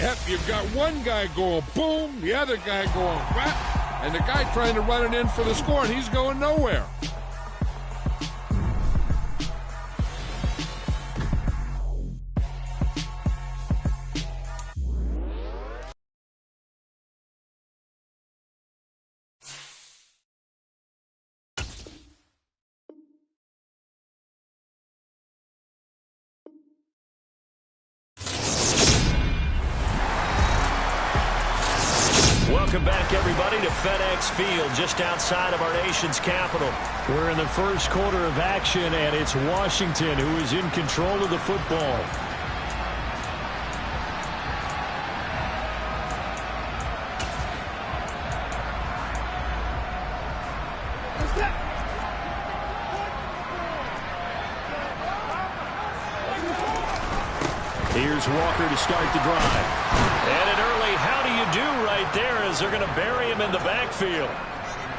Yep, you've got one guy going boom, the other guy going whap, and the guy trying to run it in for the score, and he's going nowhere. Welcome back, everybody, to FedEx Field, just outside of our nation's capital. We're in the first quarter of action, and it's Washington who is in control of the football. Here's Walker to start the drive. And an early how do you do right there as they're going to bury him in the backfield.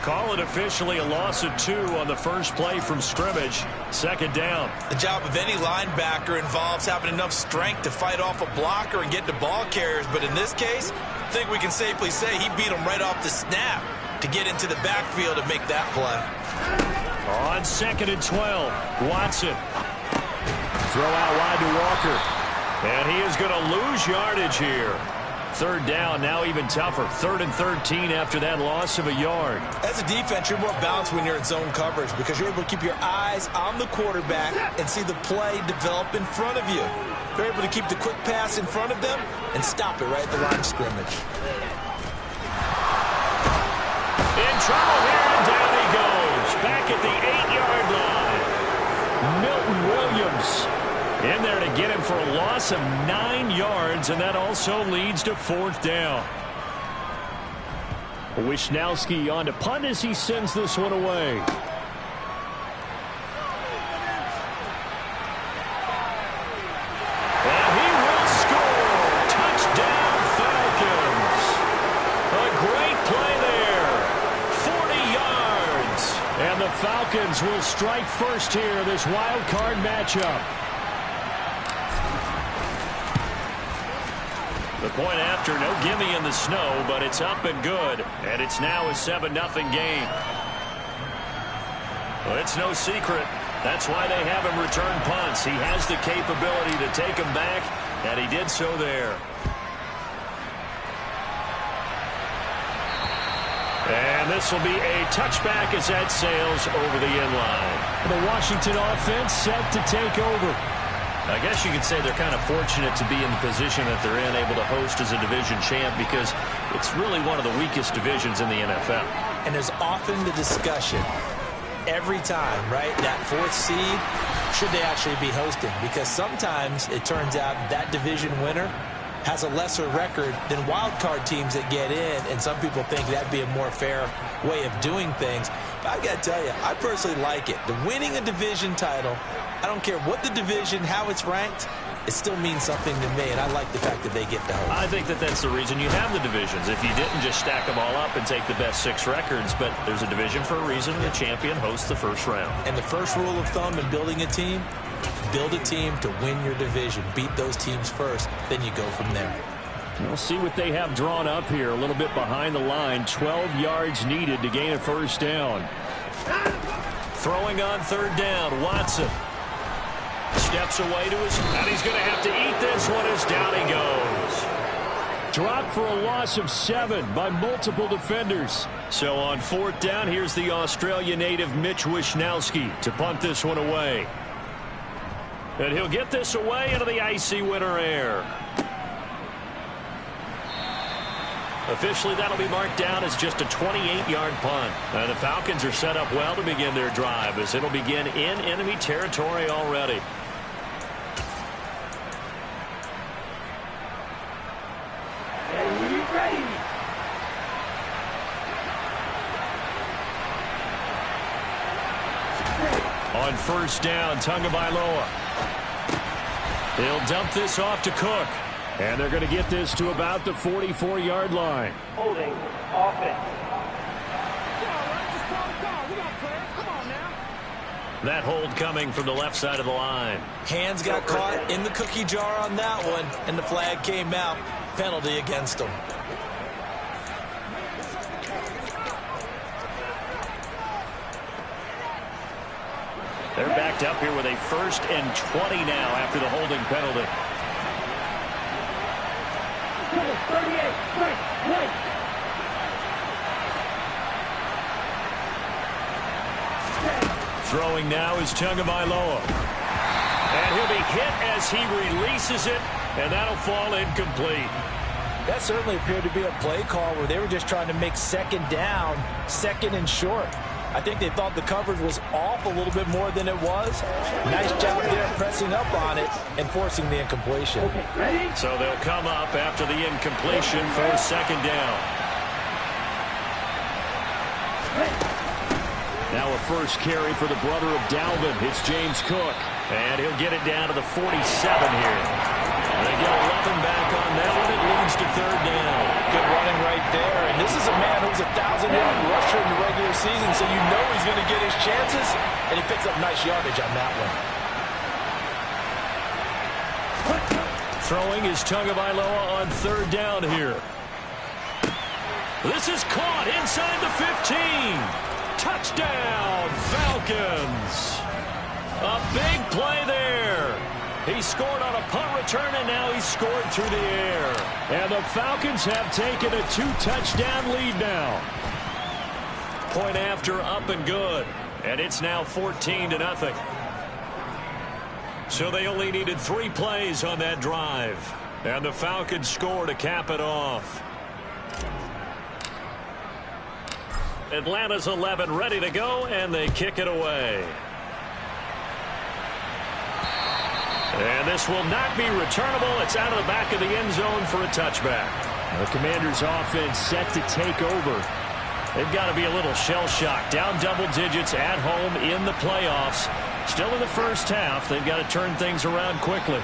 Call it officially a loss of 2 on the first play from scrimmage. Second down. The job of any linebacker involves having enough strength to fight off a blocker and get to ball carriers. But in this case, I think we can safely say he beat him right off the snap to get into the backfield and make that play. On 2nd and 12, Watson. Throw out wide to Walker. And he is going to lose yardage here. Third down, now even tougher. 3rd and 13 after that loss of a yard. As a defense, you're more balanced when you're in zone coverage because you're able to keep your eyes on the quarterback and see the play develop in front of you. You're able to keep the quick pass in front of them and stop it right at the line of scrimmage. In trouble here, and down he goes. Back at the 8-yard line. Milton Williams in there to get him for a loss of 9 yards, and that also leads to 4th down. Wishnowski on to punt as he sends this one away. And he will score. Touchdown, Falcons. A great play there. 40 yards. And the Falcons will strike first here, this wild card matchup. The point after, no gimme in the snow, but it's up and good. And it's now a 7-0 game. Well, it's no secret. That's why they have him return punts. He has the capability to take them back, and he did so there. And this will be a touchback as that sails over the end line. The Washington offense set to take over. I guess you could say they're kind of fortunate to be in the position that they're in, able to host as a division champ, because it's really one of the weakest divisions in the NFL. And there's often the discussion every time, right, that 4th seed, should they actually be hosting? Because sometimes it turns out that division winner has a lesser record than wild card teams that get in, and some people think that'd be a more fair way of doing things. But I got to tell you, I personally like it. The winning a division title, I don't care what the division, how it's ranked, it still means something to me, and I like the fact that they get to host. I think that that's the reason you have the divisions. If you didn't just stack them all up and take the best 6 records, but there's a division for a reason. The champion hosts the first round. And the first rule of thumb in building a team, build a team to win your division. Beat those teams first, then you go from there. We'll see what they have drawn up here. A little bit behind the line. 12 yards needed to gain a first down. Throwing on 3rd down, Watson. Steps away to his, and he's going to have to eat this one as down he goes. Dropped for a loss of 7 by multiple defenders. So on 4th down, here's the Australia native Mitch Wishnowski to punt this one away. And he'll get this away into the icy winter air. Officially, that'll be marked down as just a 28-yard punt. And the Falcons are set up well to begin their drive, as it'll begin in enemy territory already. On 1st down, Tagovailoa. He'll dump this off to Cook. And they're going to get this to about the 44-yard line. Holding offense. That hold coming from the left side of the line. Hands got caught in the cookie jar on that one, and the flag came out. penalty against them. They're backed up here with a 1st and 20 now after the holding penalty. 38, wait. Throwing now is Tagovailoa. And he'll be hit as he releases it, and that'll fall incomplete. That certainly appeared to be a play call where they were just trying to make second down, 2nd and short. I think they thought the coverage was off a little bit more than it was. Nice job there pressing up on it and forcing the incompletion. So they'll come up after the incompletion for 2nd down. Now a first carry for the brother of Dalvin. It's James Cook. And he'll get it down to the 47 here. They get 11 back on that one. It leads to 3rd down. Good running right there. And this is a man who's a 1,000-yard rusher in the regular season, so you know he's going to get his chances. And he picks up nice yardage on that one. Throwing is Tagovailoa on 3rd down here. This is caught inside the 15. Touchdown, Falcons. A big play there. He scored on a punt return, and now he's scored through the air. And the Falcons have taken a 2-touchdown lead now. Point after, up and good. And it's now 14-0. So they only needed 3 plays on that drive. And the Falcons score to cap it off. Atlanta's 11 ready to go, and they kick it away. And this will not be returnable. It's out of the back of the end zone for a touchback. The Commanders' offense set to take over. They've got to be a little shell-shocked. Down double digits at home in the playoffs. Still in the first half. They've got to turn things around quickly.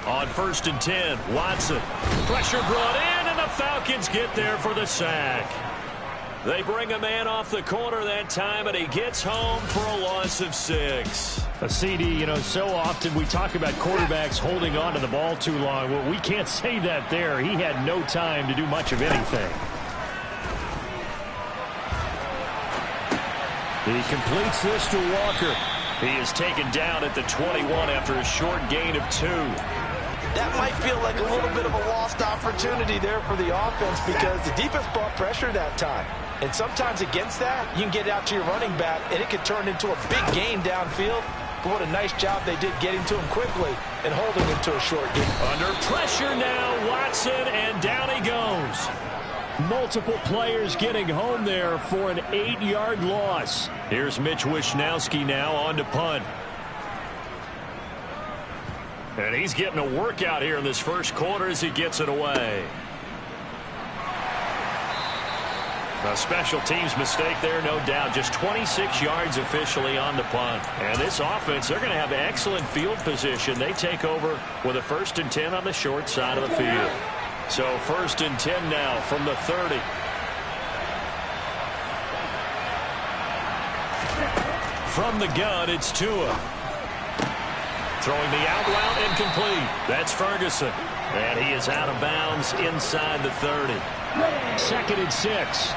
On 1st and 10, Watson. Pressure brought in, and the Falcons get there for the sack. They bring a man off the corner that time, and he gets home for a loss of 6. A CD, you know, so often we talk about quarterbacks holding on to the ball too long. Well, we can't say that there. He had no time to do much of anything. He completes this to Walker. He is taken down at the 21 after a short gain of 2. That might feel like a little bit of a lost opportunity there for the offense because the defense brought pressure that time. And sometimes against that, you can get out to your running back, and it could turn into a big gain downfield. But what a nice job they did getting to him quickly and holding him to a short gain. Under pressure now, Watson, and down he goes. Multiple players getting home there for an 8-yard loss. Here's Mitch Wishnowski now on to punt. And he's getting a workout here in this first quarter as he gets it away. A special teams mistake there, no doubt. Just 26 yards officially on the punt. And this offense, they're going to have excellent field position. They take over with a 1st and 10 on the short side of the field. So 1st and 10 now from the 30. From the gun, it's Tua. Throwing the out route incomplete. That's Ferguson. And he is out of bounds inside the 30. 2nd and 6.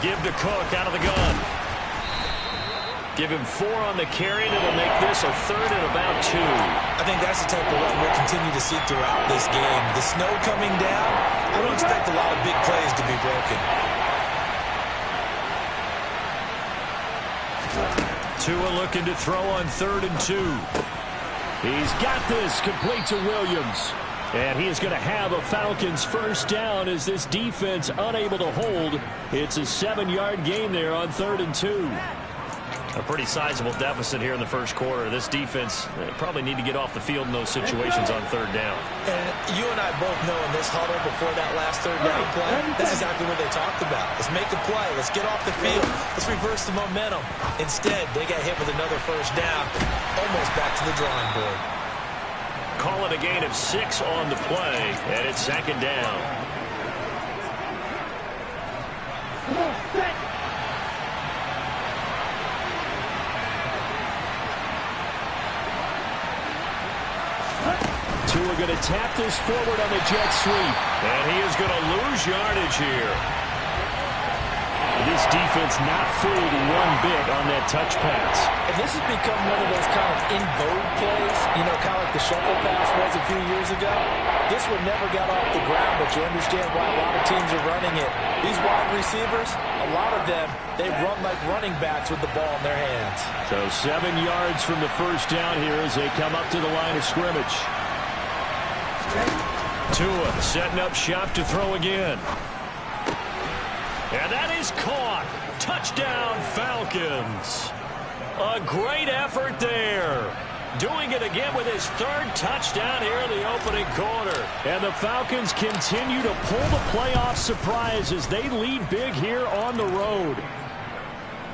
Give to Cook out of the gun. Give him 4 on the carry, and it'll make this a 3rd and about 2. I think that's the type of run we'll continue to see throughout this game. The snow coming down, I don't expect a lot of big plays to be broken. Tua looking to throw on 3rd and 2. He's got this complete to Williams. And he is going to have a Falcons first down as this defense unable to hold. It's a 7-yard gain there on 3rd and 2. A pretty sizable deficit here in the first quarter. This defense probably need to get off the field in those situations on 3rd down. And you and I both know in this huddle before that last 3rd down play, that's exactly what they talked about. Let's make a play. Let's get off the field. Let's reverse the momentum. Instead, they got hit with another first down, almost back to the drawing board. Call it a gain of 6 on the play, and it's 2nd down. Come on, set. Tua going to tap this forward on the jet sweep. And he is going to lose yardage here. This defense not fooled one bit on that touch pass. If this has become one of those kind of in vogue plays, you know, kind of like the shuffle pass was a few years ago, this one never got off the ground, but you understand why a lot of teams are running it. These wide receivers, a lot of them, they run like running backs with the ball in their hands. So 7 yards from the first down here as they come up to the line of scrimmage. Tua setting up shop to throw again. And that is caught. Touchdown, Falcons. A great effort there. Doing it again with his 3rd touchdown here in the opening quarter. And the Falcons continue to pull the playoff surprise as they lead big here on the road.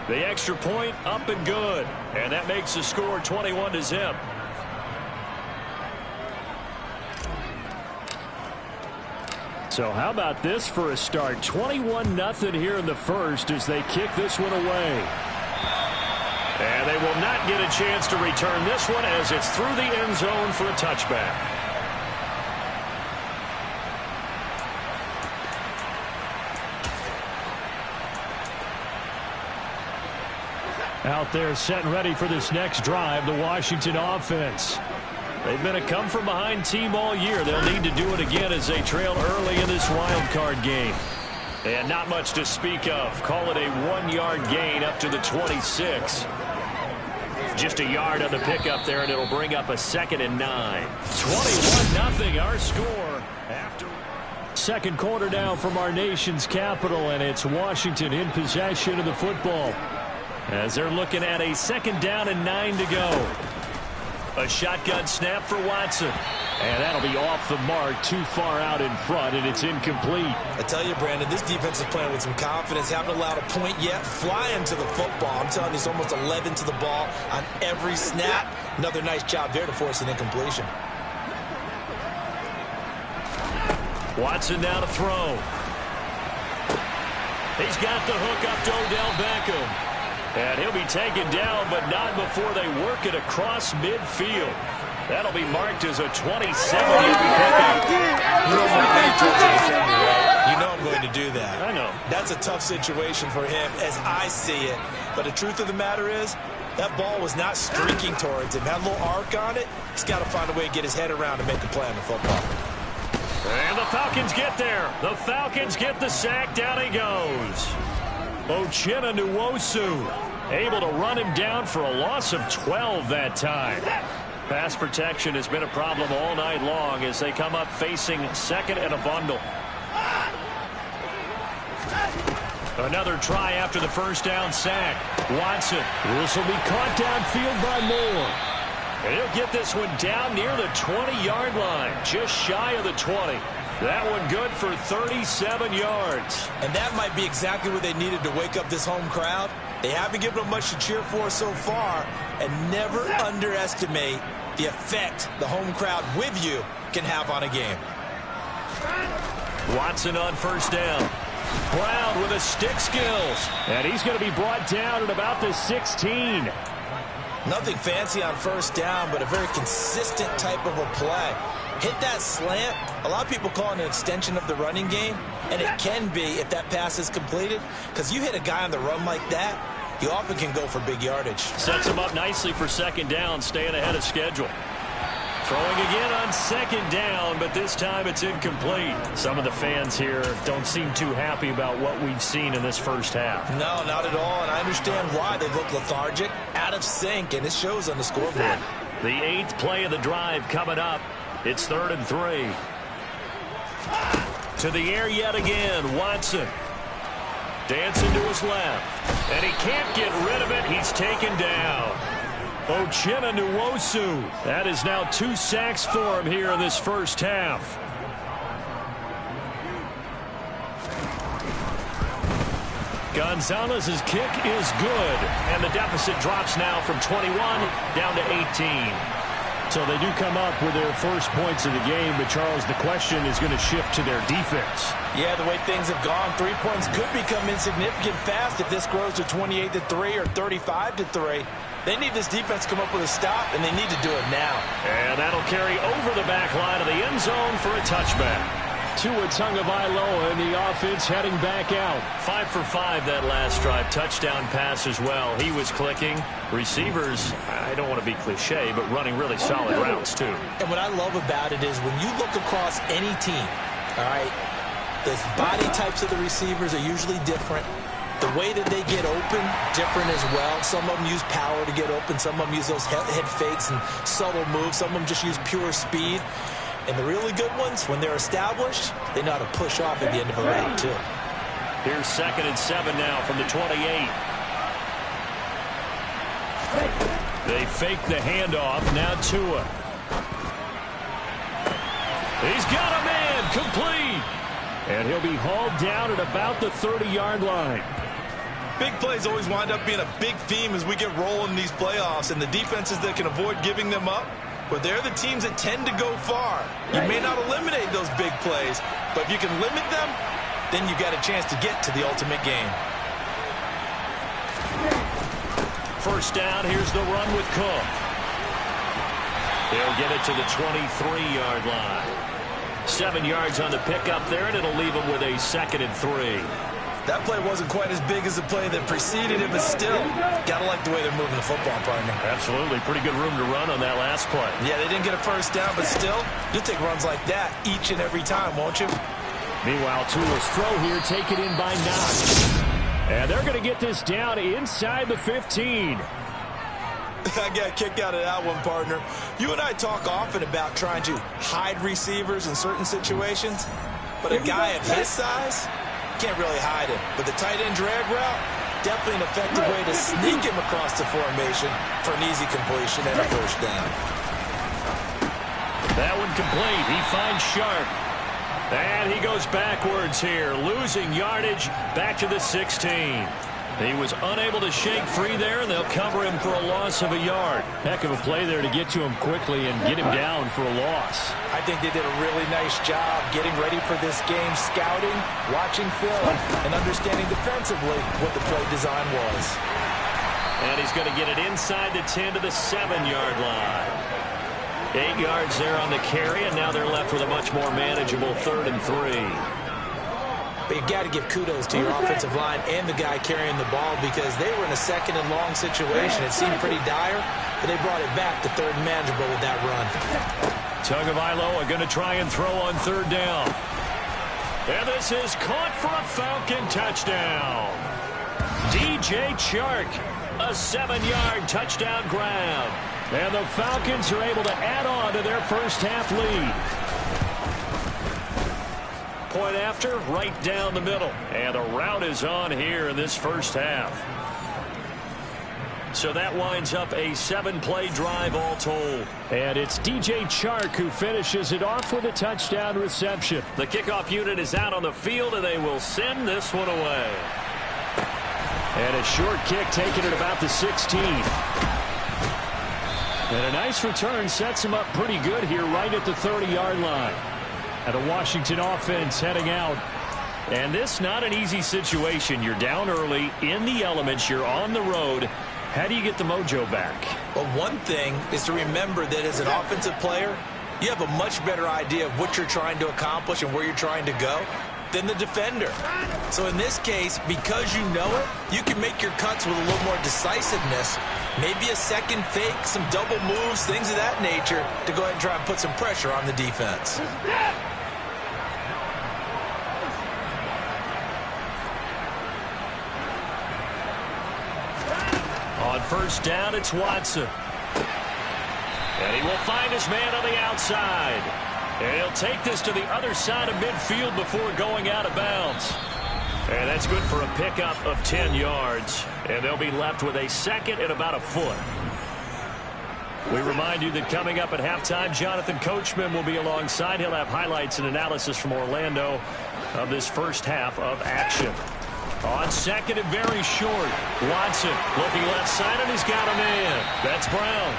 The extra point up and good. And that makes the score 21-0. So how about this for a start? 21-0 here in the first as they kick this one away. And they will not get a chance to return this one as it's through the end zone for a touchback. Out there set and ready for this next drive, the Washington offense. They've been a come-from-behind team all year. They'll need to do it again as they trail early in this wild card game. And not much to speak of. Call it a 1-yard gain up to the 26. Just a yard on the pickup there, and it'll bring up a 2nd and 9. 21-0 our score. After second quarter now from our nation's capital, and it's Washington in possession of the football. As they're looking at a 2nd down and 9 to go. A shotgun snap for Watson. And that'll be off the mark, too far out in front, and it's incomplete. I tell you, Brandon, this defense is playing with some confidence. Haven't allowed a point yet. Flying to the football. I'm telling you, it's almost 11 to the ball on every snap. Another nice job there to force an incompletion. Watson now to throw. He's got the hook up to Odell Beckham. And he'll be taken down, but not before they work it across midfield. That'll be marked as a 27-yard pickup. You know I'm going to defender, right? You know I'm going to do that. I know. That's a tough situation for him as I see it. But the truth of the matter is, that ball was not streaking towards him. Had a little arc on it. He's got to find a way to get his head around and make a play on the football. And the Falcons get there. The Falcons get the sack. Down he goes. Uchenna Nwosu able to run him down for a loss of 12 that time. Pass protection has been a problem all night long as they come up facing 2nd and a bundle. Another try after the first down sack. Watson. This will be caught downfield by Moore. And he'll get this one down near the 20-yard line, just shy of the 20. That one good for 37 yards. And that might be exactly what they needed to wake up this home crowd. They haven't given them much to cheer for so far, and never underestimate the effect the home crowd with you can have on a game. Watson on first down. Brown with his stick skills. And he's going to be brought down at about the 16. Nothing fancy on first down, but a very consistent type of a play. Hit that slant. A lot of people call it an extension of the running game, and it can be if that pass is completed, because you hit a guy on the run like that, you often can go for big yardage. Sets him up nicely for second down, staying ahead of schedule. Throwing again on second down, but this time it's incomplete. Some of the fans here don't seem too happy about what we've seen in this first half. No, not at all, and I understand why. They look lethargic, out of sync, and it shows on the scoreboard. The 8th play of the drive coming up. It's 3rd and 3. To the air yet again, Watson. Dancing to his left. And he can't get rid of it. He's taken down. Uchenna Nwosu. That is now 2 sacks for him here in this first half. Gonzalez's kick is good. And the deficit drops now from 21 down to 18. So they do come up with their first points of the game, but Charles, the question is going to shift to their defense. Yeah, the way things have gone, 3 points could become insignificant fast if this grows to 28-3 or 35-3. They need this defense to come up with a stop, and they need to do it now. And that'll carry over the back line of the end zone for a touchback. Tua Tagovailoa in the offense heading back out. 5 for 5 that last drive. Touchdown pass as well. He was clicking. Receivers, I don't want to be cliche, but running really solid routes too. And what I love about it is when you look across any team, all right, the body types of the receivers are usually different. The way that they get open, different as well. Some of them use power to get open. Some of them use those head fakes and subtle moves. Some of them just use pure speed. And the really good ones, when they're established, they know how to push off at the end of a route, too. Here's 2nd and 7 now from the 28. They fake the handoff. Now Tua. He's got a man complete. And he'll be hauled down at about the 30-yard line. Big plays always wind up being a big theme as we get rolling in these playoffs, and the defenses that can avoid giving them up, but they're the teams that tend to go far. You may not eliminate those big plays, but if you can limit them, then you got a chance to get to the ultimate game. First down, here's the run with Cook. They'll get it to the 23-yard line. 7 yards on the pickup there, and it'll leave them with a 2nd and 3. That play wasn't quite as big as the play that preceded it, but still, gotta like the way they're moving the football, partner. Absolutely. Pretty good room to run on that last play. Yeah, they didn't get a first down, but still, you'll take runs like that each and every time, won't you? Meanwhile, Tua's throw here taken in by Knox. And they're going to get this down inside the 15. I got a kick out of that one, partner. You and I talk often about trying to hide receivers in certain situations, but a guy of his size can't really hide him. But the tight end drag route, definitely an effective way to sneak him across the formation for an easy completion and a first down. That one complete. He finds Sharp. And he goes backwards here, losing yardage back to the 16. He was unable to shake free there, and they'll cover him for a loss of a yard. Heck of a play there to get to him quickly and get him down for a loss. I think they did a really nice job getting ready for this game, scouting, watching film, and understanding defensively what the play design was. And he's going to get it inside the 10 to the 7-yard line. 8 yards there on the carry, and now they're left with a much more manageable 3rd and 3. But you've got to give kudos to your offensive line and the guy carrying the ball because they were in a 2nd and long situation. It seemed pretty dire, but they brought it back to 3rd and manageable with that run. Tagovailoa going to try and throw on 3rd down. And this is caught for a Falcon touchdown. DJ Chark, a 7-yard touchdown grab. And the Falcons are able to add on to their first half lead. Point after, right down the middle. And the route is on here in this first half. So that winds up a 7-play drive all told. And it's DJ Chark who finishes it off with a touchdown reception. The kickoff unit is out on the field, and they will send this one away. And a short kick taken at about the 16. And a nice return sets him up pretty good here right at the 30-yard line. And the Washington offense heading out. And this not an easy situation. You're down early, in the elements, you're on the road. How do you get the mojo back? Well, one thing is to remember that as an offensive player, you have a much better idea of what you're trying to accomplish and where you're trying to go than the defender. So in this case, because you know it, you can make your cuts with a little more decisiveness. Maybe a second fake, some double moves, things of that nature to go ahead and try and put some pressure on the defense. On first down, it's Watson. And he will find his man on the outside. And he'll take this to the other side of midfield before going out of bounds. And that's good for a pickup of 10 yards. And they'll be left with a 2nd and about a foot. We remind you that coming up at halftime, Jonathan Coachman will be alongside. He'll have highlights and analysis from Orlando of this first half of action. On 2nd and very short, Watson looking left side, and he's got a man. That's Brown.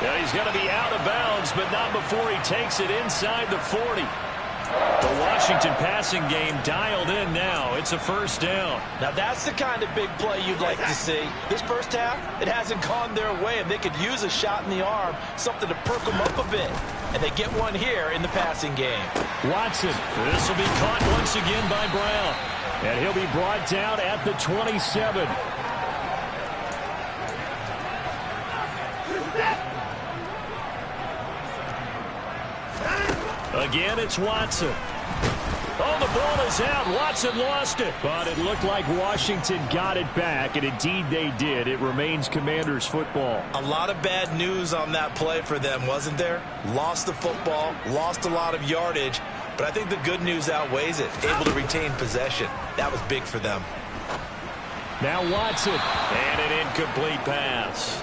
Yeah, he's going to be out of bounds, but not before he takes it inside the 40. The Washington passing game dialed in now. It's a first down. Now that's the kind of big play you'd like to see. This first half, it hasn't gone their way, and they could use a shot in the arm, something to perk them up a bit. And they get one here in the passing game. Watson, this will be caught once again by Brown. And he'll be brought down at the 27. Again, it's Watson. Oh, the ball is out. Watson lost it. But it looked like Washington got it back, and indeed they did. It remains Commanders football. A lot of bad news on that play for them, wasn't there? Lost the football, lost a lot of yardage, but I think the good news outweighs it. Able to retain possession. That was big for them. Now Watson, and an incomplete pass.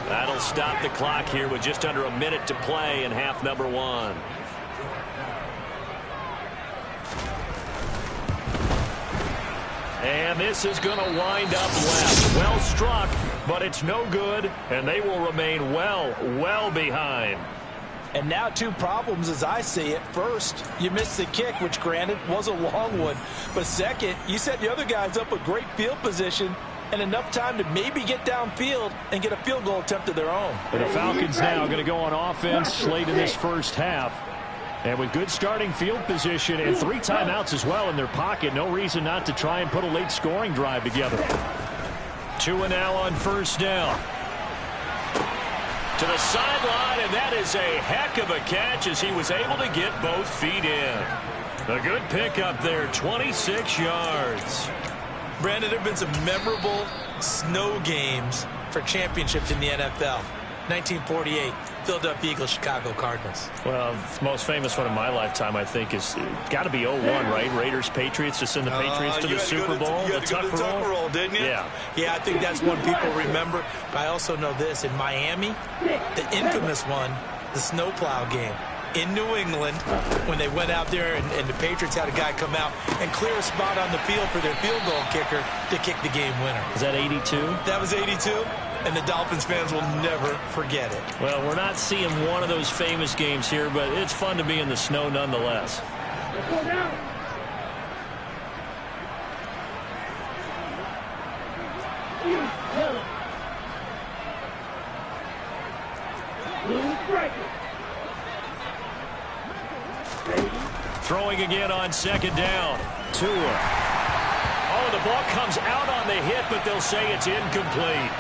That'll stop the clock here with just under a minute to play in half number 1. And this is going to wind up left. Well struck, but it's no good, and they will remain well behind. And now 2 problems as I see it. First, you missed the kick, which granted was a long one. But second, you set the other guys up with great field position and enough time to maybe get downfield and get a field goal attempt of their own. But the Falcons now going to go on offense late in this first half. And with good starting field position and 3 timeouts as well in their pocket, no reason not to try and put a late scoring drive together. 2 and now on first down. To the sideline, and that is a heck of a catch as he was able to get both feet in. A good pickup there, 26 yards. Brandon, there have been some memorable snow games for championships in the NFL. 1948, Philadelphia Eagles, Chicago Cardinals. Well, the most famous one in my lifetime, I think, is got to be 01, right? Raiders, Patriots, to send the Patriots to the Super Bowl. You had to go to the Tucker Roll, didn't you? Yeah. Yeah, I think that's one people remember. But I also know this. In Miami, the infamous one, the snowplow game. In New England, when they went out there and the Patriots had a guy come out and clear a spot on the field for their field goal kicker to kick the game winner. Is that 82? That was 82. And the Dolphins fans will never forget it. Well, we're not seeing one of those famous games here, but it's fun to be in the snow nonetheless. Let's go down. Blue striker. Throwing again on second down. Tua. Oh, the ball comes out on the hit, but they'll say it's incomplete.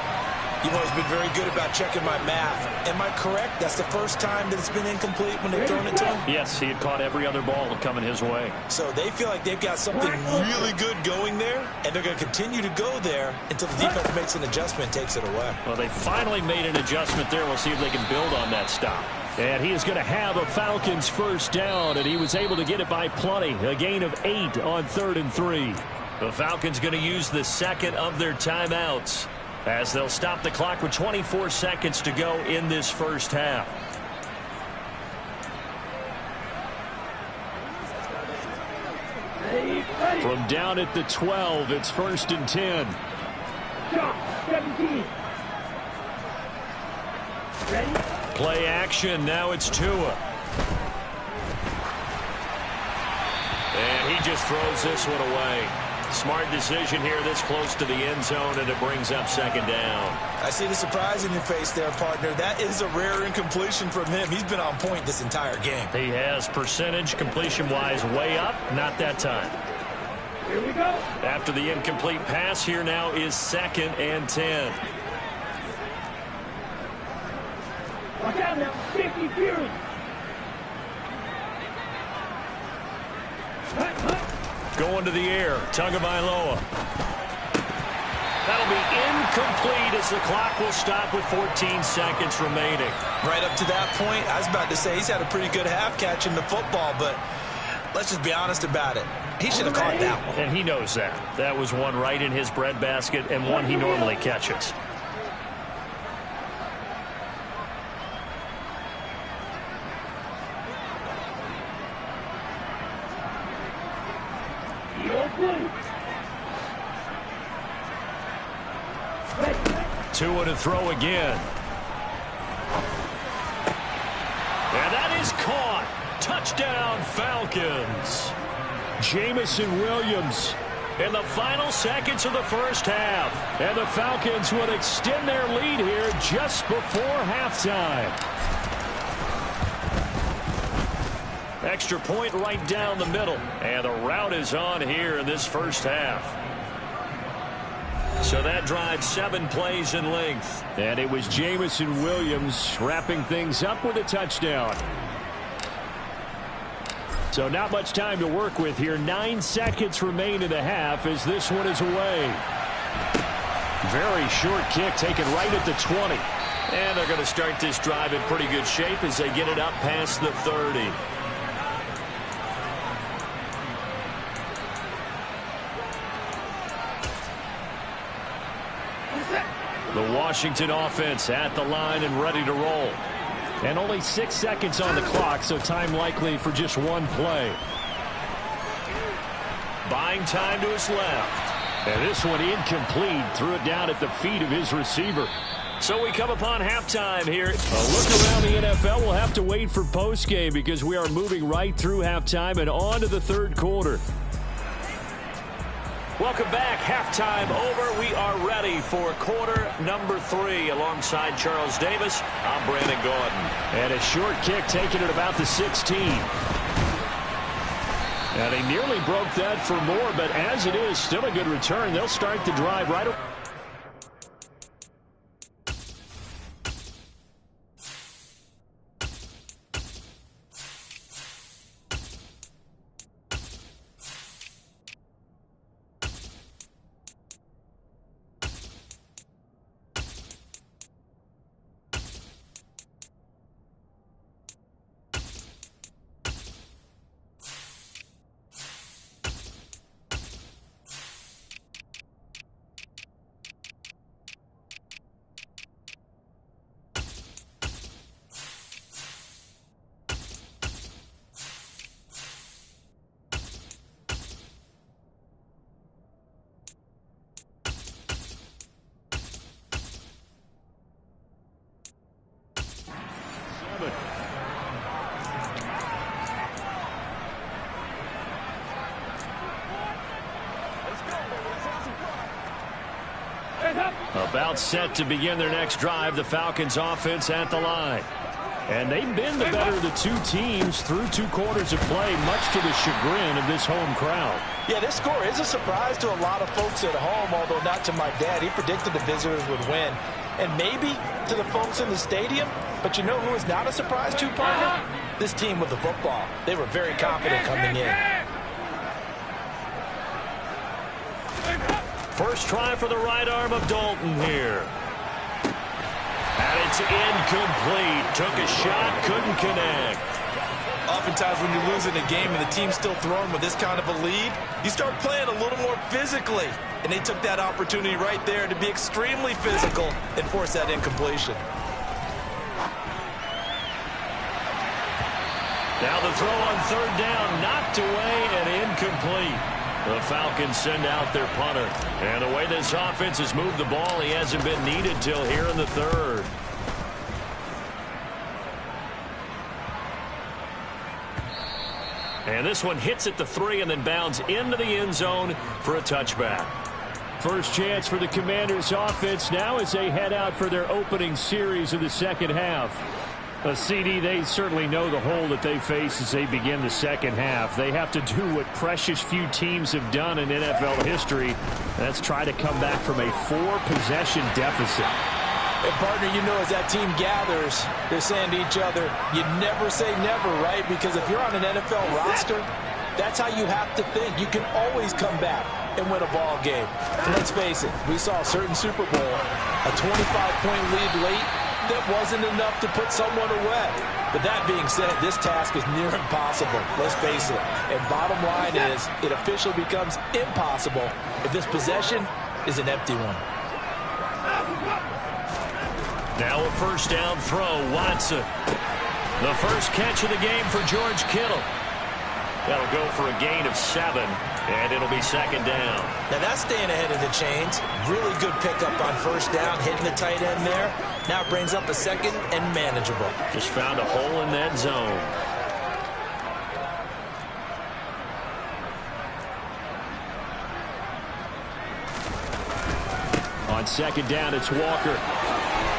You've always been very good about checking my math. Am I correct? That's the first time that it's been incomplete when they've thrown it to him? Yes, he had caught every other ball coming his way. So they feel like they've got something really good going there, and they're going to continue to go there until the defense makes an adjustment and takes it away. Well, they finally made an adjustment there. We'll see if they can build on that stop. And he is going to have a Falcons first down, and he was able to get it by plenty. A gain of 8 on 3rd and 3. The Falcons going to use the second of their timeouts, as they'll stop the clock with 24 seconds to go in this first half. From down at the 12, it's 1st and 10. Shot, 17. Ready? Play action, now it's Tua. And he just throws this one away. Smart decision here this close to the end zone, and it brings up second down. I see the surprise in your face there, partner. That is a rare incompletion from him. He's been on point this entire game. He has percentage completion-wise way up, not that time. Here we go. After the incomplete pass, here now is 2nd and 10. Watch out now. 50 Fury. Going to the air. Tagovailoa. That'll be incomplete as the clock will stop with 14 seconds remaining. Right up to that point, I was about to say he's had a pretty good half catching the football, but let's just be honest about it. He should have caught that one. And he knows that. That was one right in his breadbasket and one he normally catches. Tua to throw again. And that is caught. Touchdown, Falcons. Jamison Williams in the final seconds of the first half. And the Falcons would extend their lead here just before halftime. Extra point right down the middle. And the route is on here in this first half. So that drive 7 plays in length. And it was Jamison Williams wrapping things up with a touchdown. So not much time to work with here. 9 seconds remain in the half as this one is away. Very short kick taken right at the 20. And they're going to start this drive in pretty good shape as they get it up past the 30. The Washington offense at the line and ready to roll. And only 6 seconds on the clock, so time likely for just one play. Buying time to his left. And this one incomplete. Threw it down at the feet of his receiver. So we come upon halftime here. A look around the NFL. We'll have to wait for postgame because we are moving right through halftime and on to the third quarter. Welcome back. Halftime over. We are ready for quarter number 3. Alongside Charles Davis, I'm Brandon Gordon. And a short kick taken at about the 16. And he nearly broke that for more, but as it is, still a good return. They'll start the drive right away. About set to begin their next drive, the Falcons offense at the line. And they've been the better of the two teams through 2 quarters of play, much to the chagrin of this home crowd. Yeah, this score is a surprise to a lot of folks at home, although not to my dad. He predicted the visitors would win. And maybe to the folks in the stadium, but you know who is not a surprise to, partner? This team with the football. They were very confident coming in. First try for the right arm of Dalton here. And it's incomplete. Took a shot, couldn't connect. Oftentimes when you're losing a game and the team's still throwing with this kind of a lead, you start playing a little more physically. And they took that opportunity right there to be extremely physical and force that incompletion. Now the throw on third down, knocked away and incomplete. The Falcons send out their punter. And the way this offense has moved the ball, he hasn't been needed till here in the third. And this one hits at the 3 and then bounds into the end zone for a touchback. First chance for the Commanders offense now as they head out for their opening series of the second half. CD, they certainly know the hole that they face as they begin the second half. They have to do what precious few teams have done in NFL history. That's try to come back from a 4-possession deficit. And, partner, you know, as that team gathers, they're saying to each other, you never say never, right? Because if you're on an NFL roster, that's how you have to think. You can always come back and win a ball game. And let's face it, we saw a certain Super Bowl, a 25-point lead late, that wasn't enough to put someone away. But that being said, this task is near impossible. Let's face it. And bottom line is, it officially becomes impossible if this possession is an empty one. Now a first down throw, Watson. The first catch of the game for George Kittle. That'll go for a gain of 7, and it'll be second down. Now that's staying ahead of the chains. Really good pickup on first down, hitting the tight end there. Now it brings up a second and manageable. Just found a hole in that zone. On second down, it's Walker.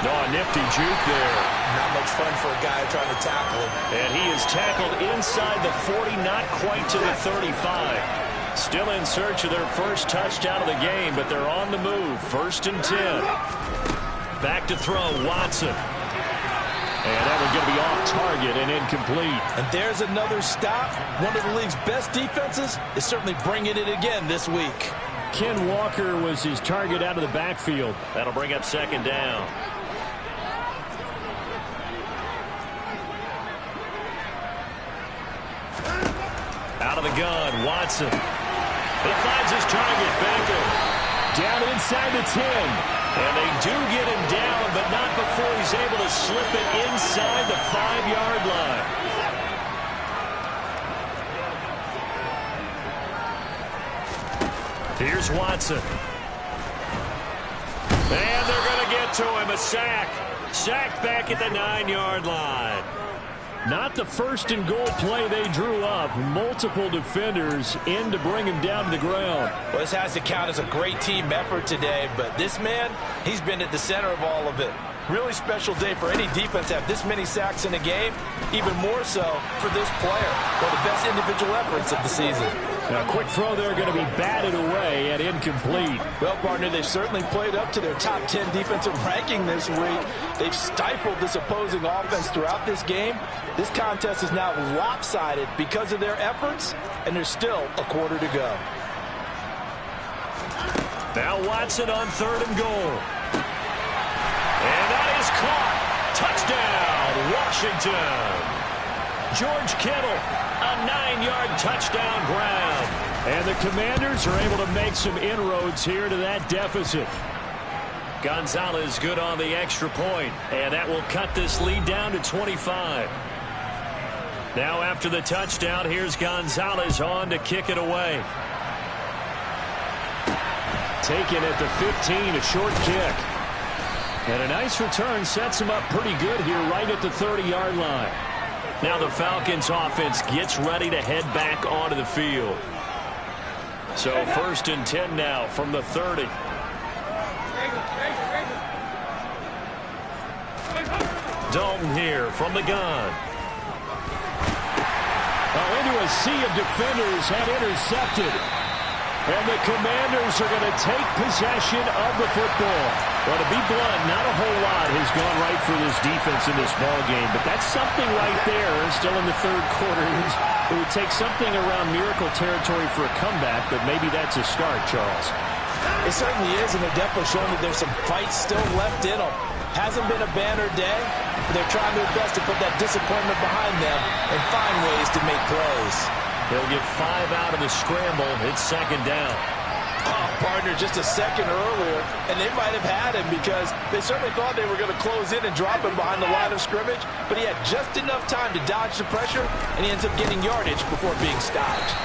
No, a nifty juke there. Not much fun for a guy trying to tackle him. And he is tackled inside the 40, not quite to the 35. Still in search of their first touchdown of the game, but they're on the move. 1st and 10. Back to throw, Watson. And that one's going to be off target and incomplete. And there's another stop. One of the league's best defenses is certainly bringing it again this week. Ken Walker was his target out of the backfield. That'll bring up second down. Out of the gun, Watson. He finds his target, Baker. Down inside the 10. And they do get him down, but not before he's able to slip it inside the 5-yard line. Here's Watson. And they're going to get to him. A sack. Sacked back at the 9-yard line. Not the 1st and goal play they drew up. Multiple defenders in to bring him down to the ground. Well, this has to count as a great team effort today, but this man, he's been at the center of all of it. Really special day for any defense to have this many sacks in a game. Even more so for this player. One of the best individual efforts of the season. Now, a quick throw there going to be batted away and incomplete. Well, partner, they've certainly played up to their top 10 defensive ranking this week. They've stifled this opposing offense throughout this game. This contest is now lopsided because of their efforts, and there's still a quarter to go. Now Watson on 3rd and goal. And that is caught. Touchdown, Washington. George Kittle, a 9-yard touchdown grab. And the Commanders are able to make some inroads here to that deficit. Gonzalez good on the extra point, and that will cut this lead down to 25. Now after the touchdown, here's Gonzalez on to kick it away. Taken at the 15, a short kick. And a nice return sets him up pretty good here right at the 30-yard line. Now the Falcons offense gets ready to head back onto the field. So 1st and 10 now from the 30. Dalton here from the gun. Into a sea of defenders had intercepted. And the Commanders are going to take possession of the football. Well, to be blunt, not a whole lot has gone right for this defense in this ball game, but that's something right there. Still in the 3rd quarter. It would take something around miracle territory for a comeback, but maybe that's a start, Charles. It certainly is, and they're definitely showing that there's some fight still left in them. Hasn't been a banner day, but they're trying their best to put that disappointment behind them and find ways to make plays. They'll get 5 out of the scramble. It's second down. Oh, partner, just a second earlier, and they might have had him because they certainly thought they were going to close in and drop him behind the line of scrimmage, but he had just enough time to dodge the pressure, and he ends up getting yardage before being stopped.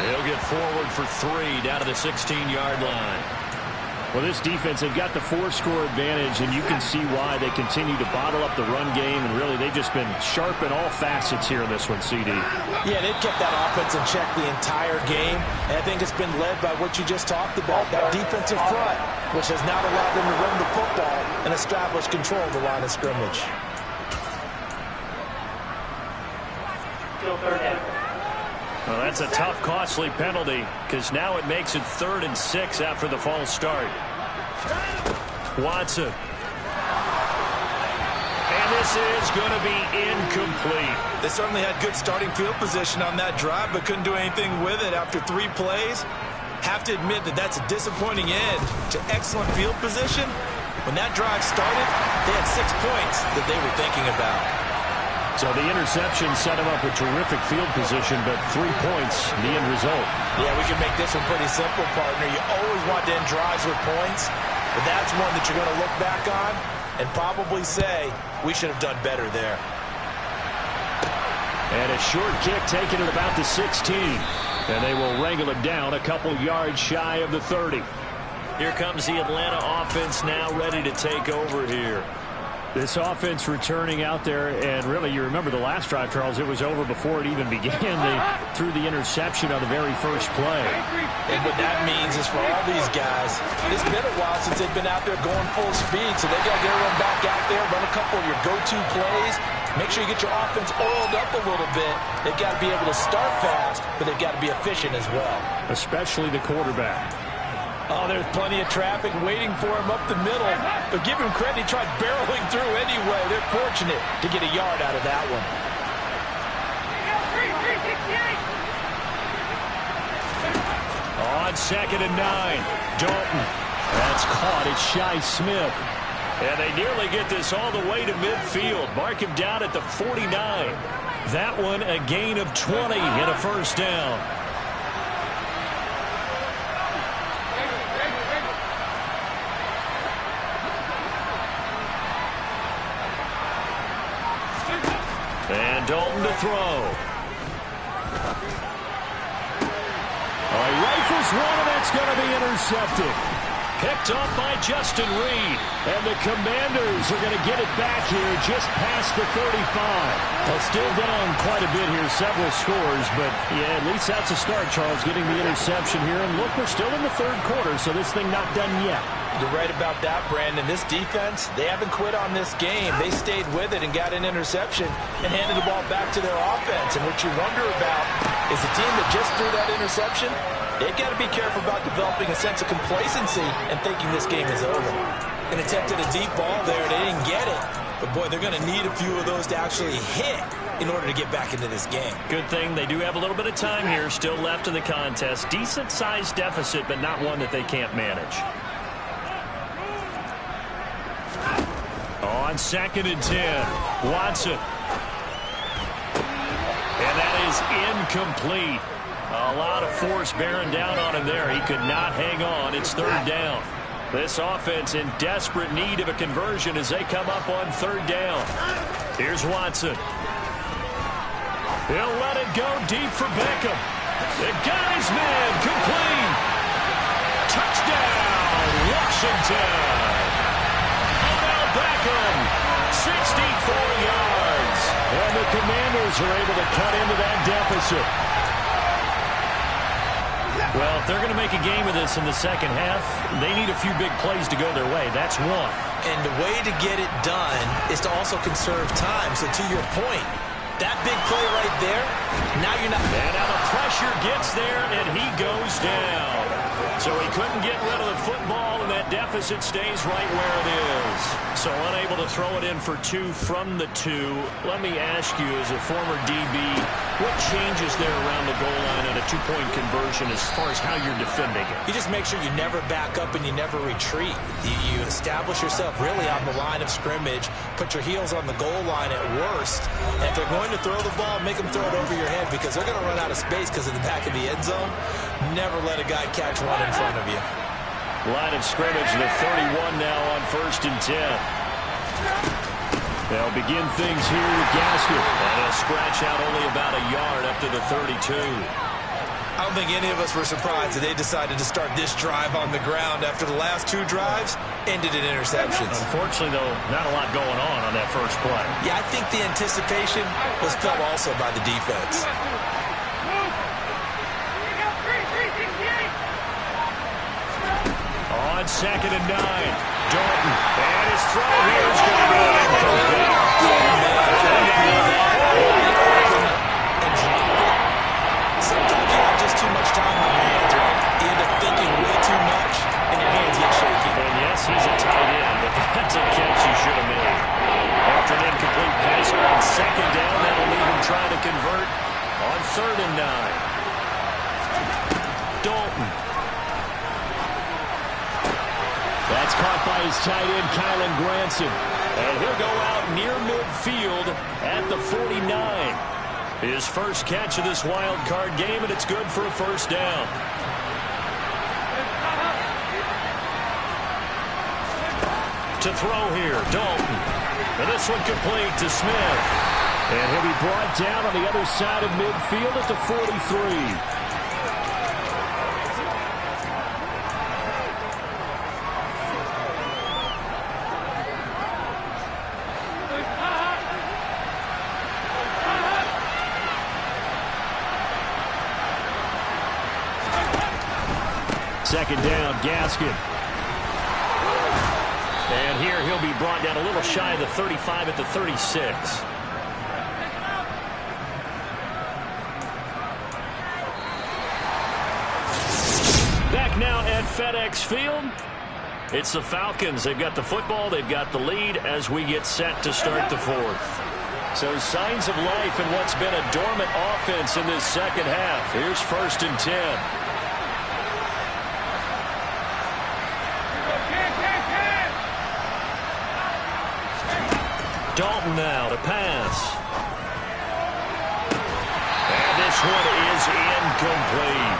They'll get forward for 3 down to the 16-yard line. Well, this defense, they've got the 4-score advantage, and you can see why they continue to bottle up the run game, and really they've just been sharp in all facets here in this one, CD. Yeah, they've kept that offense in check the entire game, and I think it's been led by what you just talked about, that defensive front, which has not allowed them to run the football and establish control of the line of scrimmage. Still 3rd down. Well, that's a tough, costly penalty because now it makes it 3rd and 6 after the false start. Watson. And this is going to be incomplete. They certainly had good starting field position on that drive, but couldn't do anything with it after 3 plays. Have to admit that that's a disappointing end to excellent field position. When that drive started, they had 6 points that they were thinking about. So the interception set him up with terrific field position, but 3 points, the end result. Yeah, we can make this one pretty simple, partner. You always want to end drives with points, but that's one that you're going to look back on and probably say, we should have done better there. And a short kick taken at about the 16. And they will wrangle it down a couple yards shy of the 30. Here comes the Atlanta offense now ready to take over here. This offense returning out there, and really, you remember the last drive, Charles, it was over before it even began. They threw the interception on the very first play. And what that means is for all these guys, it's been a while since they've been out there going full speed, so they got to get everyone back out there, run a couple of your go-to plays, make sure you get your offense oiled up a little bit. They've got to be able to start fast, but they've got to be efficient as well. Especially the quarterback. Oh, there's plenty of traffic waiting for him up the middle. But give him credit, he tried barreling through anyway. They're fortunate to get a yard out of that one. On 2nd and 9, Dalton. That's caught. It's Shi Smith. And they nearly get this all the way to midfield. Mark him down at the 49. That one a gain of 20 and a first down. And Dalton to throw. He rifles one, and that's going to be intercepted. Picked off by Justin Reed. And the Commanders are going to get it back here just past the 35. Well, still down quite a bit here, several scores. But, yeah, at least that's a start, Charles, getting the interception here. And look, we're still in the third quarter, so this thing not done yet. You're right about that, Brandon. This defense, they haven't quit on this game. They stayed with it and got an interception and handed the ball back to their offense. And what you wonder about is the team that just threw that interception, they've got to be careful about developing a sense of complacency and thinking this game is over. An attempt at a deep ball there. They didn't get it. But, boy, they're going to need a few of those to actually hit in order to get back into this game. Good thing they do have a little bit of time here still left in the contest. Decent-sized deficit, but not one that they can't manage. On 2nd and 10, Watson. And that is incomplete. A lot of force bearing down on him there. He could not hang on. It's 3rd down. This offense in desperate need of a conversion as they come up on 3rd down. Here's Watson. He'll let it go deep for Beckham. They got his man complete. Touchdown, Washington. Beckham, 64 yards. And the Commanders are able to cut into that deficit. Well, if they're going to make a game of this in the second half, they need a few big plays to go their way. That's one. And the way to get it done is to also conserve time. So to your point, that big play right there, now you're not... And now the pressure gets there, and he goes down. So he couldn't get rid of the football, and that deficit stays right where it is. So unable to throw it in for 2 from the 2. Let me ask you, as a former DB, what changes there around the goal line on a 2-point conversion as far as how you're defending it? You just make sure you never back up and you never retreat. You establish yourself really on the line of scrimmage, put your heels on the goal line at worst, and if they're going to throw the ball, make them throw it over your head because they're going to run out of space because of the back of the end zone. Never let a guy catch one in front of you. Line of scrimmage, the 31 now on 1st and 10. They'll begin things here with Gaskin. And he'll scratch out only about a yard up to the 32. I don't think any of us were surprised that they decided to start this drive on the ground after the last 2 drives ended in interceptions. Unfortunately, though, not a lot going on that first play. Yeah, I think the anticipation was felt also by the defense. On 2nd and 9, Dalton. And his throw here is going to be incomplete. Sometimes you have just too much time on your hands, right? You end up thinking way too much, and your hands get shaky. And yes, he's a tight end, but that's a catch he should have made. After an incomplete pass on 2nd down, that'll leave him trying to convert on 3rd and 9. Dalton. That's caught by his tight end, Kylan Granson. And he'll go out near midfield at the 49. His first catch of this wild card game, and it's good for a first down. To throw here, Dalton. And this one complete to Smith. And he'll be brought down on the other side of midfield at the 43. Second down, Gaskin. And here he'll be brought down a little shy of the 35 at the 36. Back now at FedEx Field. It's the Falcons. They've got the football. They've got the lead as we get set to start the fourth. So signs of life in what's been a dormant offense in this second half. Here's 1st and 10. Dalton now to pass. And this one is incomplete.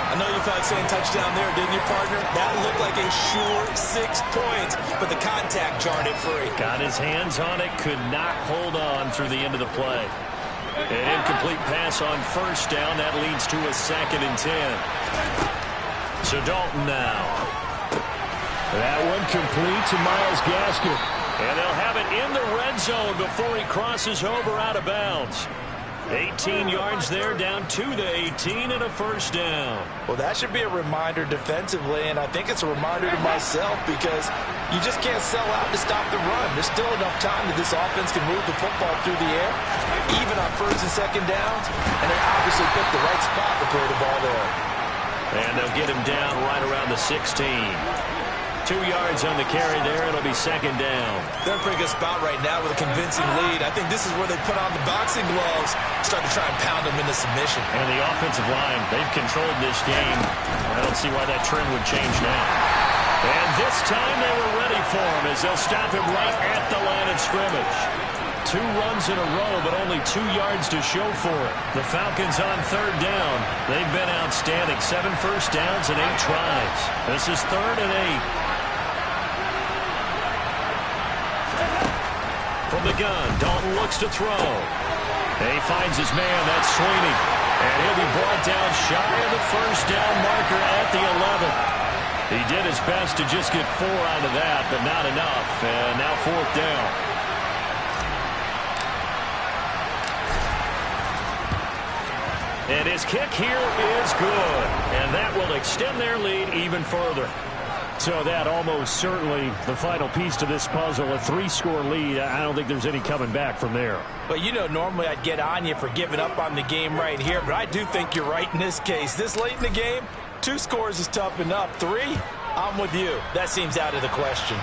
I know you felt saying touchdown there, didn't you, partner? That looked like a sure 6 points, but the contact jarred it free. Got his hands on it, could not hold on through the end of the play. An incomplete pass on 1st down. That leads to a 2nd and 10. So Dalton now. That one complete to Myles Gaskin. And they'll have it in the red zone before he crosses over out of bounds. 18 yards there, down to the 18 and a 1st down. Well, that should be a reminder defensively, and I think it's a reminder to myself because you just can't sell out to stop the run. There's still enough time that this offense can move the football through the air, even on 1st and 2nd downs, and they obviously picked the right spot to throw the ball there. And they'll get him down right around the 16. 2 yards on the carry there. It'll be 2nd down. They're in a pretty good spot right now with a convincing lead. I think this is where they put on the boxing gloves, start to try and pound them into submission. And the offensive line, they've controlled this game. I don't see why that trend would change now. And this time they were ready for him as they'll stop him right at the line of scrimmage. 2 runs in a row, but only 2 yards to show for it. The Falcons on 3rd down. They've been outstanding. 7 first downs and 8 tries. This is 3rd and 8. From the gun, Dalton looks to throw. And he finds his man, that's Sweeney. And he'll be brought down shy of the 1st down marker at the 11. He did his best to just get 4 out of that, but not enough. And now 4th down. And his kick here is good. And that will extend their lead even further. So that almost certainly the final piece to this puzzle, a 3-score lead. I don't think there's any coming back from there. But, you know, normally I'd get on you for giving up on the game right here, but I do think you're right in this case. This late in the game, 2 scores is tough enough. 3, I'm with you. That seems out of the question.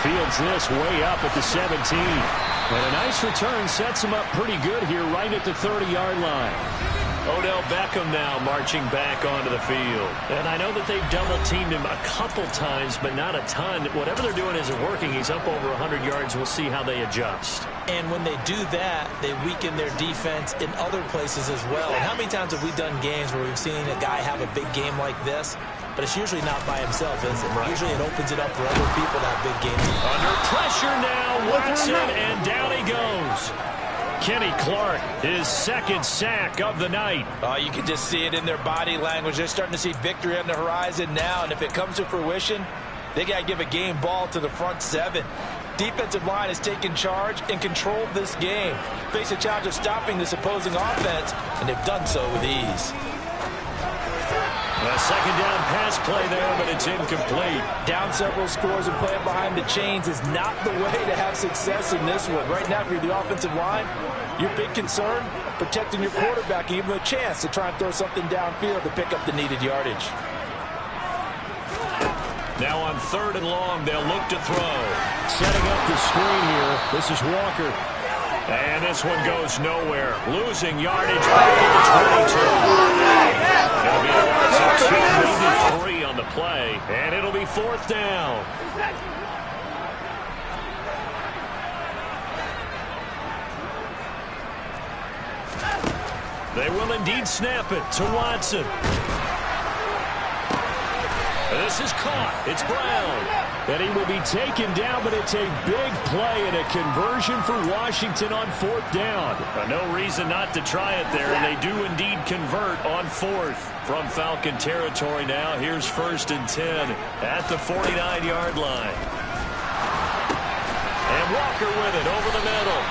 Fields this way up at the 17. And a nice return sets him up pretty good here right at the 30-yard line. Odell Beckham now marching back onto the field. And I know that they've double-teamed him a couple times, but not a ton. Whatever they're doing isn't working. He's up over 100 yards. We'll see how they adjust. And when they do that, they weaken their defense in other places as well. And how many times have we done games where we've seen a guy have a big game like this? But it's usually not by himself, is it? Right. Usually it opens it up for other people to have big games. Under pressure now, Watson, and down he goes. Kenny Clark, his 2nd sack of the night. Oh, you can just see it in their body language. They're starting to see victory on the horizon now, and if it comes to fruition, they got to give a game ball to the front 7. Defensive line has taken charge and controlled this game. Face a challenge of stopping this opposing offense, and they've done so with ease. A 2nd down pass play there, but it's incomplete. Down several scores and playing behind the chains is not the way to have success in this one. Right now, if you're the offensive line, your big concern, protecting your quarterback, and give him a chance to try and throw something downfield to pick up the needed yardage. Now on 3rd and long, they'll look to throw. Setting up the screen here, this is Walker. And this one goes nowhere. Losing yardage back at the 22. It'll be a loss of 2, maybe 3 on the play. And it'll be 4th down. They will indeed snap it to Watson. This is caught. It's Brown. And he will be taken down, but it's a big play and a conversion for Washington on 4th down. No reason not to try it there, and they do indeed convert on 4th. From Falcon territory now, here's 1st and 10 at the 49-yard line. And Walker with it over the middle.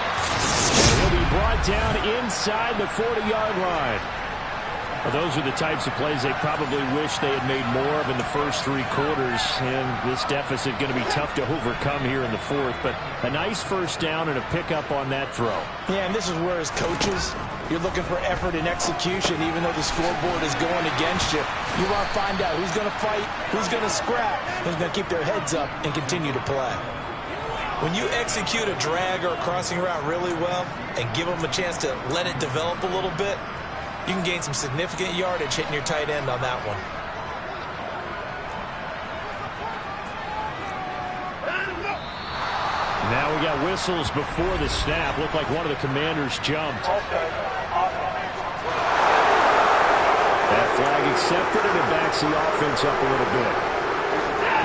And he'll be brought down inside the 40-yard line. Well, those are the types of plays they probably wish they had made more of in the first 3 quarters. And this deficit going to be tough to overcome here in the 4th. But a nice 1st down and a pickup on that throw. Yeah, and this is where as coaches, you're looking for effort and execution, even though the scoreboard is going against you. You want to find out who's going to fight, who's going to scrap, who's going to keep their heads up and continue to play. When you execute a drag or a crossing route really well and give them a chance to let it develop a little bit, you can gain some significant yardage hitting your tight end on that one. Now we got whistles before the snap. Looked like one of the Commanders jumped. That flag accepted, and it backs the offense up a little bit.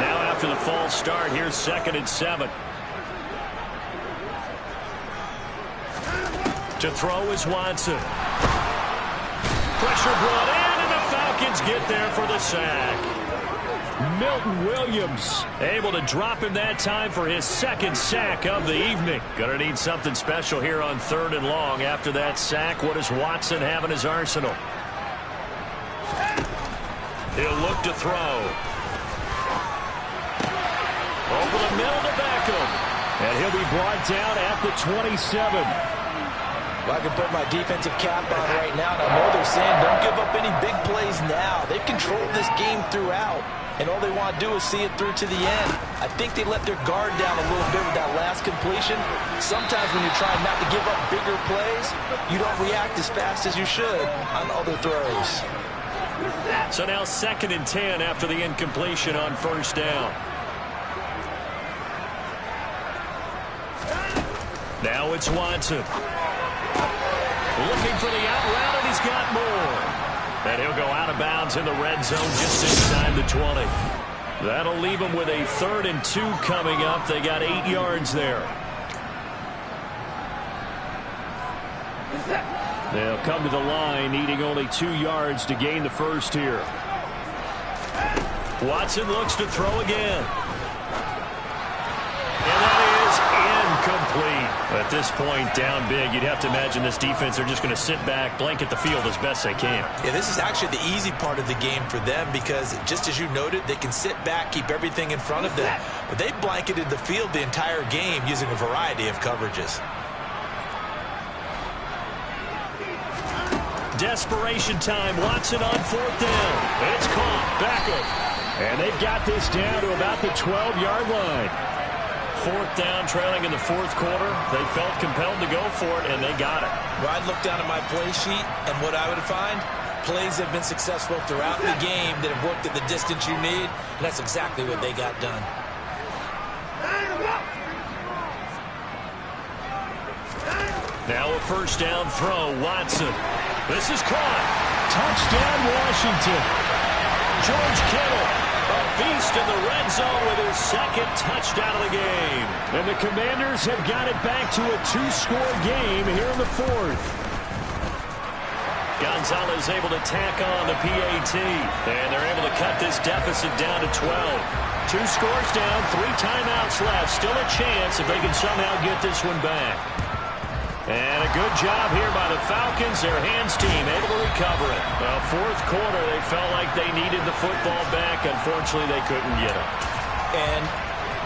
Now after the false start, here's 2nd and 7. To throw is Watson. Pressure brought in, and the Falcons get there for the sack. Milton Williams able to drop him that time for his 2nd sack of the evening. Gonna need something special here on 3rd and long. After that sack, what does Watson have in his arsenal? He'll look to throw. Over the middle to Beckham. And he'll be brought down at the 27. Well, I can put my defensive cap on right now, and I know they're saying don't give up any big plays now. They've controlled this game throughout, and all they want to do is see it through to the end. I think they let their guard down a little bit with that last completion. Sometimes when you're trying not to give up bigger plays, you don't react as fast as you should on other throws. So now 2nd and 10 after the incompletion on 1st down. Now it's Watson. Looking for the out route, and he's got more. And he'll go out of bounds in the red zone just inside the 20. That'll leave them with a 3rd and 2 coming up. They got 8 yards there. They'll come to the line, needing only 2 yards to gain the 1st here. Watson looks to throw again. And that is incomplete. At this point, down big, you'd have to imagine this defense are just going to sit back, blanket the field as best they can. Yeah, this is actually the easy part of the game for them because, just as you noted, they can sit back, keep everything in front of them. But they blanketed the field the entire game using a variety of coverages. Desperation time. Watson on 4th down. It's caught. Beckham. And they've got this down to about the 12-yard line. 4th down, trailing in the 4th quarter. They felt compelled to go for it, and they got it. Well, I'd look down at my play sheet, and what I would find, plays have been successful throughout the game that have worked at the distance you need, and that's exactly what they got done. Now a 1st down throw. Watson. This is caught. Touchdown, Washington. George Kittle, a beast in the red zone with his 2nd touchdown of the game. And the Commanders have got it back to a 2-score game here in the 4th. Gonzalez able to tack on the PAT. And they're able to cut this deficit down to 12. 2 scores down, 3 timeouts left. Still a chance if they can somehow get this one back. And a good job here by the Falcons. Their hands team able to recover it. Well, 4th quarter, they felt like they needed the football back. Unfortunately, they couldn't get it. And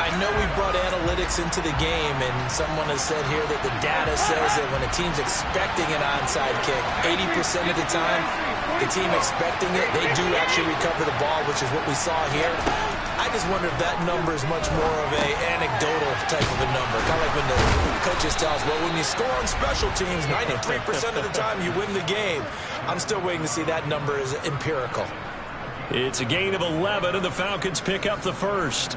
I know we brought analytics into the game, and someone has said here that the data says that when a team's expecting an onside kick, 80% of the time, the team expecting it, they do actually recover the ball, which is what we saw here. I just wonder if that number is much more of a anecdotal type of a number. Kind of like when the coaches tell us, well, when you score on special teams, 93% of the time you win the game. I'm still waiting to see that number is empirical. It's a gain of 11, and the Falcons pick up the 1st.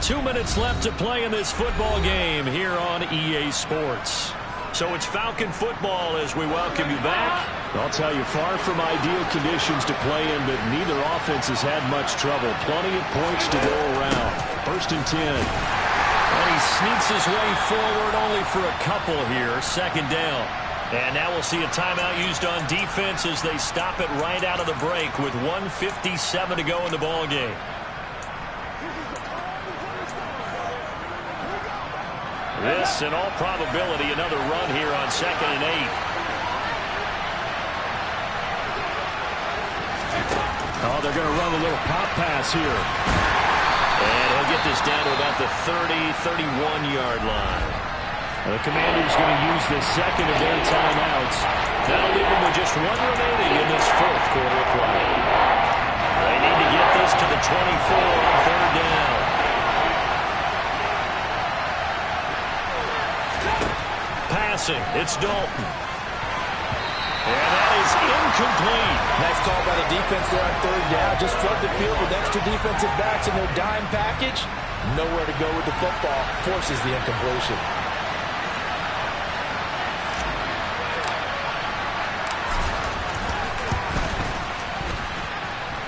2 minutes left to play in this football game here on EA Sports. So it's Falcon football as we welcome you back. I'll tell you, far from ideal conditions to play in, but neither offense has had much trouble. Plenty of points to go around. 1st and 10. And he sneaks his way forward only for a couple here. 2nd down. And now we'll see a timeout used on defense as they stop it right out of the break with 1:57 to go in the ball game. This, in all probability, another run here on 2nd and 8. Oh, they're going to run a little pop pass here. And he'll get this down to about the 30, 31-yard line. The Commanders going to use the 2nd of their timeouts. That'll leave them with just 1 remaining in this 4th quarter of play. They need to get this to the 24 on 3rd down. Passing, it's Dalton. And that is incomplete. Nice call by the defense there on 3rd down. Just flood the field with extra defensive backs in their dime package. Nowhere to go with the football. Forces the incompletion.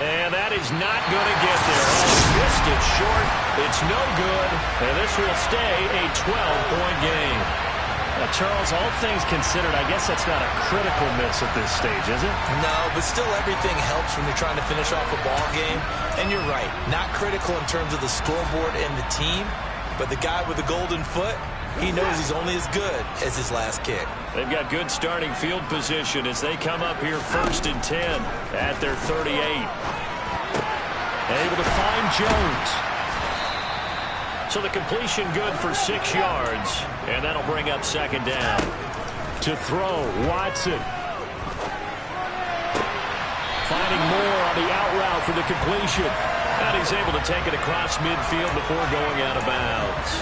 And that is not going to get there. Oh, missed it short. It's no good. And this will stay a 12-point game. Charles, all things considered, I guess that's not a critical miss at this stage, is it? No, but still everything helps when you're trying to finish off a ball game. And you're right, not critical in terms of the scoreboard and the team, but the guy with the golden foot, he knows he's only as good as his last kick. They've got good starting field position as they come up here 1st and 10 at their 38. Able to find Jones. So the completion good for 6 yards, and that'll bring up 2nd down. To throw, Watson. Finding more on the out route for the completion. And he's able to take it across midfield before going out of bounds.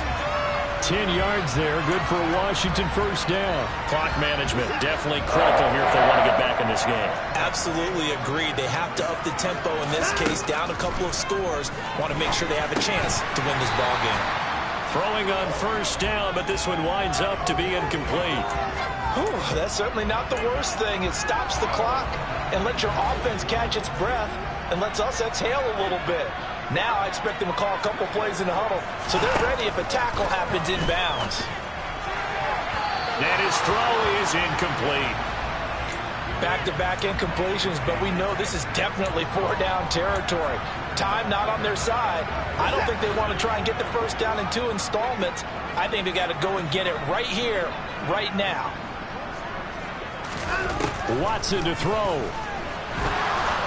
10 yards there, good for a Washington 1st down. Clock management definitely critical here if they want to get back in this game. Absolutely agreed. They have to up the tempo in this case, down a couple of scores. Want to make sure they have a chance to win this ball game. Throwing on 1st down, but this one winds up to be incomplete. Whew, that's certainly not the worst thing. It stops the clock and lets your offense catch its breath and lets us exhale a little bit. Now I expect them to call a couple plays in the huddle, so they're ready if a tackle happens inbounds. And his throw is incomplete. Back-to-back incompletions, but we know this is definitely 4-down territory. Time not on their side. I don't think they want to try and get the 1st down in 2 installments. I think they got to go and get it right here, right now. Watson to throw.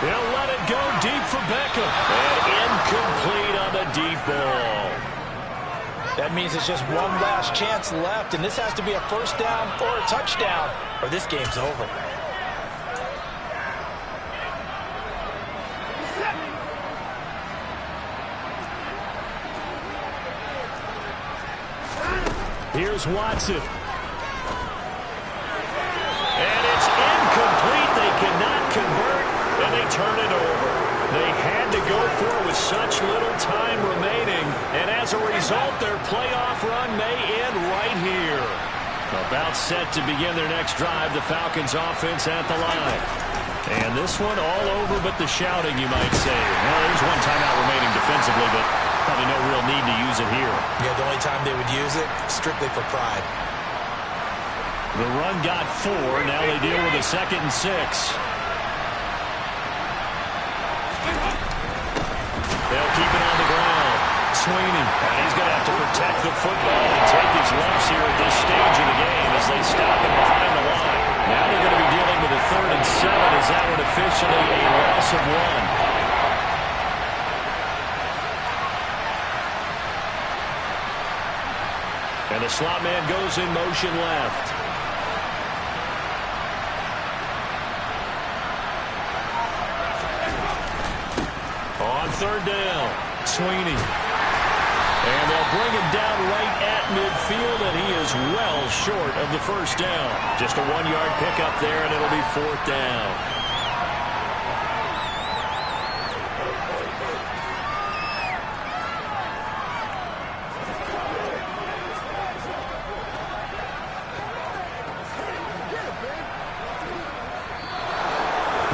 He'll let it go deep for Beckham. And incomplete on the deep ball. That means it's just one last chance left, and this has to be a 1st down or a touchdown, or this game's over. Here's Watson. And it's incomplete. They cannot convert, and they turn it over. They had to go for it with such little time remaining, and as a result, their playoff run may end right here. About set to begin their next drive, the Falcons offense at the line. And this one all over but the shouting, you might say. Well, there's one timeout remaining defensively, but probably no real need to use it here. Yeah, the only time they would use it, strictly for pride. The run got 4. Now they deal with a 2nd and 6. They'll keep it on the ground. Sweeney. And he's going to have to protect the football and take his lumps here at this stage of the game as they stop him behind the line. Now they're going to be dealing with a 3rd and 7 as that one officially a loss of 1. And the slot man goes in motion left. On 3rd down, Sweeney. And they'll bring him down right at midfield, and he is well short of the 1st down. Just a 1-yard pickup there, and it'll be 4th down.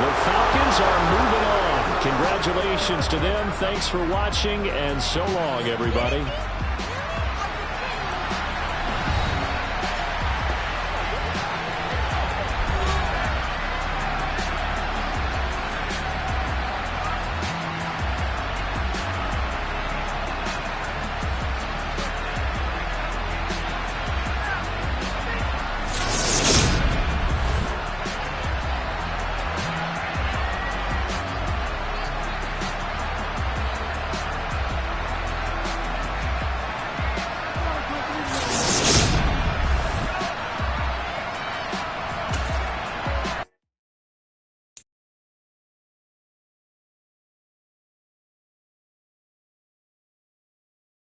The Falcons are moving on. Congratulations to them. Thanks for watching, and so long, everybody.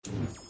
You